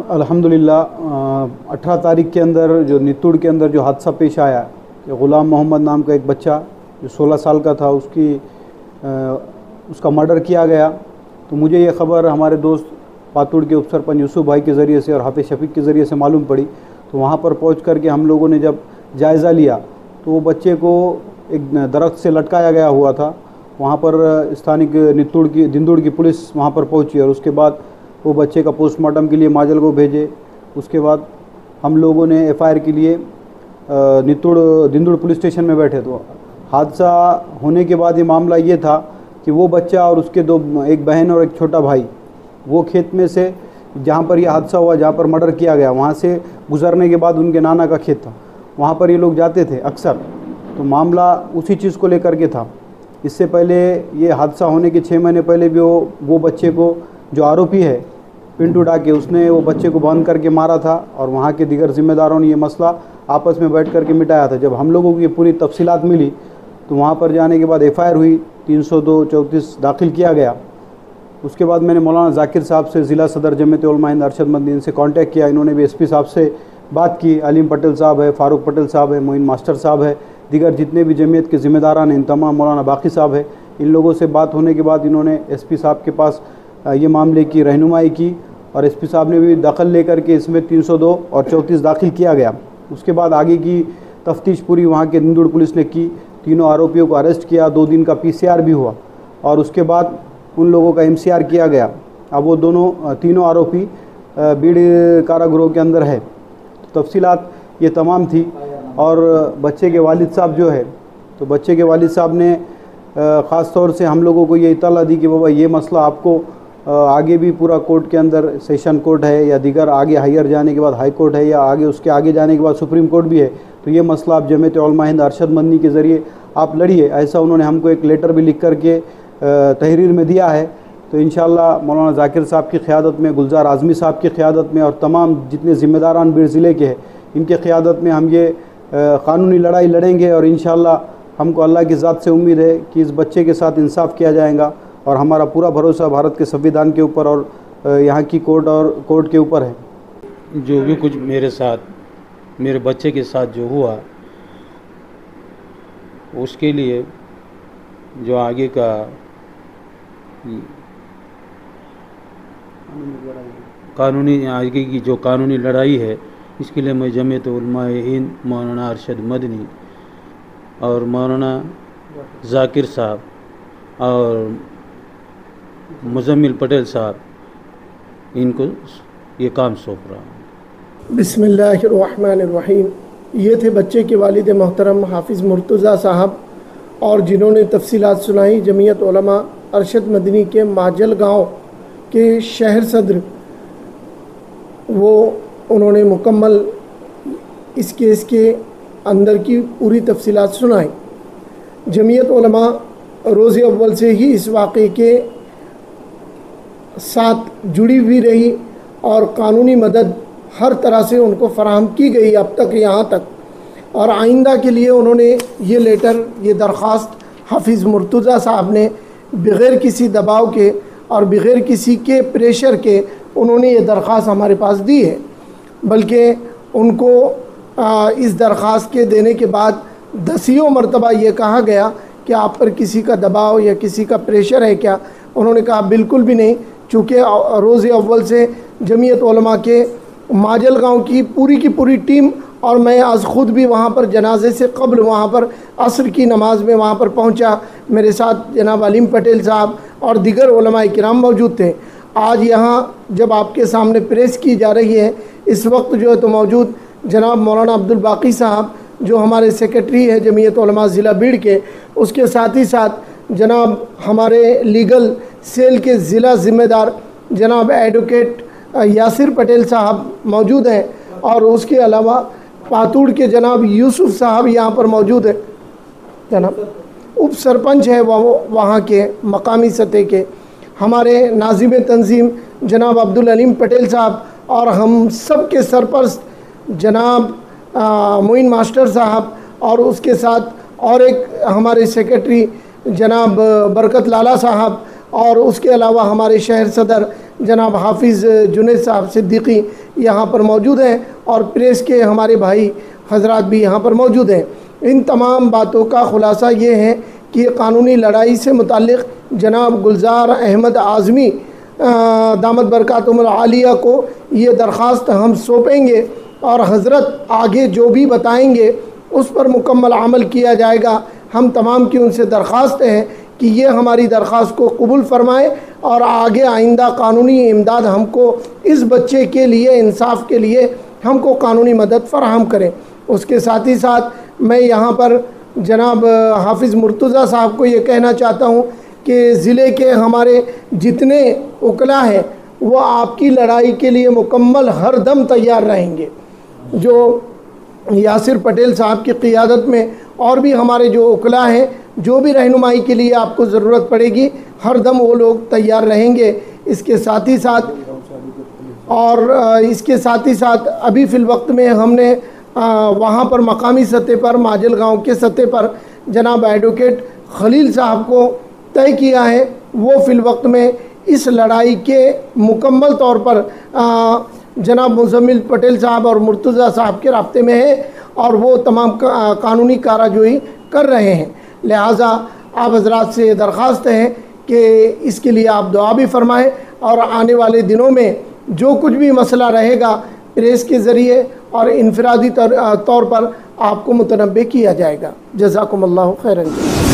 अल्हम्दुलिल्लाह 18 तारीख के अंदर जो नित्तूड़ के अंदर जो हादसा पेश आया, ग़ुलाम मोहम्मद नाम का एक बच्चा जो 16 साल का था, उसका मर्डर किया गया। तो मुझे ये ख़बर हमारे दोस्त पातुड़ के उप सरपंच यूसुफ भाई के ज़रिए से और हाफिज़ शफीक के ज़रिए से मालूम पड़ी। तो वहाँ पर पहुँच कर के हम लोगों ने जब जायज़ा लिया तो वो बच्चे को एक दरख्त से लटकाया गया हुआ था। वहाँ पर स्थानिक दिंदुड़ की पुलिस वहाँ पर पहुँची और उसके बाद वो बच्चे का पोस्टमार्टम के लिए माजल को भेजे। उसके बाद हम लोगों ने एफआईआर के लिए दिंदुड़ पुलिस स्टेशन में बैठे। तो हादसा होने के बाद ये मामला ये था कि वो बच्चा और उसके एक बहन और एक छोटा भाई वो खेत में से जहाँ पर ये हादसा हुआ, जहाँ पर मर्डर किया गया, वहाँ से गुजरने के बाद उनके नाना का खेत था, वहाँ पर ये लोग जाते थे अक्सर। तो मामला उसी चीज़ को लेकर के था। इससे पहले ये हादसा होने के 6 महीने पहले भी वो बच्चे को जो आरोपी है पिंटू डाके, उसने वो बच्चे को बांध करके मारा था और वहाँ के दीगर जिम्मेदारों ने ये मसला आपस में बैठ करके मिटाया था। जब हम लोगों को ये पूरी तफसीलात मिली तो वहाँ पर जाने के बाद एफआईआर हुई, 302-34 दाखिल किया गया। उसके बाद मैंने मौलाना जाकिर साहब से, ज़िला सदर जमीयत उलमा हिंद अरशद मदनी, इनसे कांटेक्ट किया। इन्होंने भी एसपी साहब से बात की। अलीम पटेल साहब है, फ़ारूक पटेल साहब है, मोइन मास्टर साहब है, दीगर जितने भी जमीयत के ज़िम्मेदारान हैं, इन तमाम, मौलाना बाकी साहब है, इन लोगों से बात होने के बाद इन्होंने एसपी साहब के पास ये मामले की रहनुमाई की और एसपी साहब ने भी दखल लेकर के इसमें 302 और 34 दाखिल किया गया। उसके बाद आगे की तफ्तीश पूरी वहाँ के दिंदुड़ पुलिस ने की। तीनों आरोपियों को अरेस्ट किया, 2 दिन का पीसीआर भी हुआ और उसके बाद उन लोगों का एमसीआर किया गया। अब वो तीनों आरोपी बीड़ कारागृह के अंदर है। तो तफसीलात ये तमाम थी। और बच्चे के वालिद साहब जो है, तो बच्चे के वालिद साहब ने ख़ास तौर से हम लोगों को ये इत्तला दी कि बाबा ये मसला आपको आगे भी पूरा कोर्ट के अंदर, सेशन कोर्ट है या दीगर आगे हायर जाने के बाद हाई कोर्ट है या आगे उसके आगे जाने के बाद सुप्रीम कोर्ट भी है, तो ये मसला आप जमीयत उलमा हिंद अरशद मदनी के ज़रिए आप लड़िए। ऐसा उन्होंने हमको एक लेटर भी लिख करके तहरीर में दिया है। तो इंशाअल्लाह मौलाना जाकिर साहब की क़ियादत में, गुलजार आज़मी साहब की क़ियादत में और तमाम जितने ज़िम्मेदारान बीड़ ज़िले के हैं, इनके क़ियादत में हम ये क़ानूनी लड़ाई लड़ेंगे और इंशाअल्लाह हमको अल्लाह की ज़ात से उम्मीद है कि इस बच्चे के साथ इंसाफ किया जाएगा। और हमारा पूरा भरोसा भारत के संविधान के ऊपर और यहाँ की कोर्ट के ऊपर है। जो भी कुछ मेरे साथ, मेरे बच्चे के साथ जो हुआ, उसके लिए जो आगे का आगे की जो कानूनी लड़ाई है, इसके लिए मैं जमीयत उलमा हिंद, मौलाना अरशद मदनी और मौलाना जाकिर साहब और मुजम्मिल पटेल साहब, इनको ये काम सौंप रहा हूँ। बिस्मिल्लाहिर्रहमानिर्रहीम। ये थे बच्चे के वालिद मोहतरम हाफिज़ मुर्तज़ा साहब और जिन्होंने तफसीलात सुनाई। जमीयत उलमा अरशद मदनी के माजल गांव के शहर सदर उन्होंने मुकम्मल इस केस के अंदर की पूरी तफसीलात सुनाई। जमीयत उलमा रोज़ अव्वल से ही इस वाक़े के साथ जुड़ी हुई रही और कानूनी मदद हर तरह से उनको फ़राहम की गई अब तक, यहाँ तक। और आइंदा के लिए उन्होंने ये लेटर, ये दरख्वास्त हाफिज़ मुर्तज़ा साहब ने बग़ैर किसी दबाव के और बग़ैर किसी के प्रेशर के उन्होंने ये दरख्वास्त हमारे पास दी है। बल्कि उनको इस दरख्वास्त के देने के बाद 10 मरतबा ये कहा गया कि आप पर किसी का दबाव या किसी का प्रेशर है क्या? उन्होंने कहा बिल्कुल भी नहीं, चूँकि रोज़ अव्वल से जमीयत उलमा के माजल गांव की पूरी टीम और मैं आज ख़ुद भी वहाँ पर जनाजे से कबल वहाँ पर असर की नमाज में वहाँ पर पहुँचा। मेरे साथ जनाब अलीम पटेल साहब और दीगर उलमाए किराम मौजूद थे। आज यहाँ जब आपके सामने प्रेस की जा रही है, इस वक्त जो है तो मौजूद जनाब मौलाना अब्दुल बाकी साहब जो हमारे सेक्रेटरी है जमीयत उलमा ज़िला बीड़ के, उसके साथ ही साथ जनाब हमारे लीगल सेल के ज़िला ज़िम्मेदार जनाब एडवोकेट यासिर पटेल साहब मौजूद हैं और उसके अलावा पातुड़ के जनाब यूसुफ साहब यहाँ पर मौजूद है। जनाब उप सरपंच है वहाँ के मकामी सतह के, हमारे नाज़िम तंजीम जनाब अब्दुल अलीम पटेल साहब और हम सब के सरपरस्त जनाब मोइन मास्टर साहब और उसके साथ और एक हमारे सेक्रेटरी जनाब बरकत लाला साहब और उसके अलावा हमारे शहर सदर जनाब हाफिज़ जुनैद साहब सिद्दीकी, यहाँ पर मौजूद हैं और प्रेस के हमारे भाई हजरात भी यहाँ पर मौजूद हैं। इन तमाम बातों का ख़ुलासा ये है कि कानूनी लड़ाई से मुताल्लिक़ जनाब गुलजार अहमद आज़मी दामद बरकातुहुल आलिया को ये दरख्वास्त हम सौंपेंगे और हज़रत आगे जो भी बताएंगे उस पर मुकम्मल अमल किया जाएगा। हम तमाम की उनसे दरख्वास्त है कि ये हमारी दरख्वास्त को कबूल फरमाएँ और आगे आइंदा कानूनी इमदाद हमको इस बच्चे के लिए, इंसाफ के लिए हमको कानूनी मदद फ़राहम करें। उसके साथ ही साथ मैं यहाँ पर जनाब हाफिज़ मुर्तज़ा साहब को ये कहना चाहता हूँ कि ज़िले के हमारे जितने उकला हैं वो आपकी लड़ाई के लिए मुकम्मल हर दम तैयार रहेंगे। जो यासिर पटेल साहब की क़ियादत में और भी हमारे जो उकला हैं, जो भी रहनुमाई के लिए आपको ज़रूरत पड़ेगी हर दम वो लोग तैयार रहेंगे। इसके साथ ही साथ अभी फ़िल वक्त में हमने वहाँ पर मकामी सतह पर, माजल गांव के सतह पर जनाब एडवोकेट खलील साहब को तय किया है। वो फ़िल वक्त में इस लड़ाई के मुकम्मल तौर पर जनाब मुज़म्मिल पटेल साहब और मुर्तज़ा साहब के राब्ते में है और वो तमाम कानूनी काररवाई कर रहे हैं। लिहाजा आप हज़रात से दरख्वास्त है कि इसके लिए आप दुआ भी फ़रमाएँ और आने वाले दिनों में जो कुछ भी मसला रहेगा प्रेस के ज़रिए और इनफरादी तौर पर आपको मुतनब्बे किया जाएगा। जज़ाकुमुल्लाहु खैरन।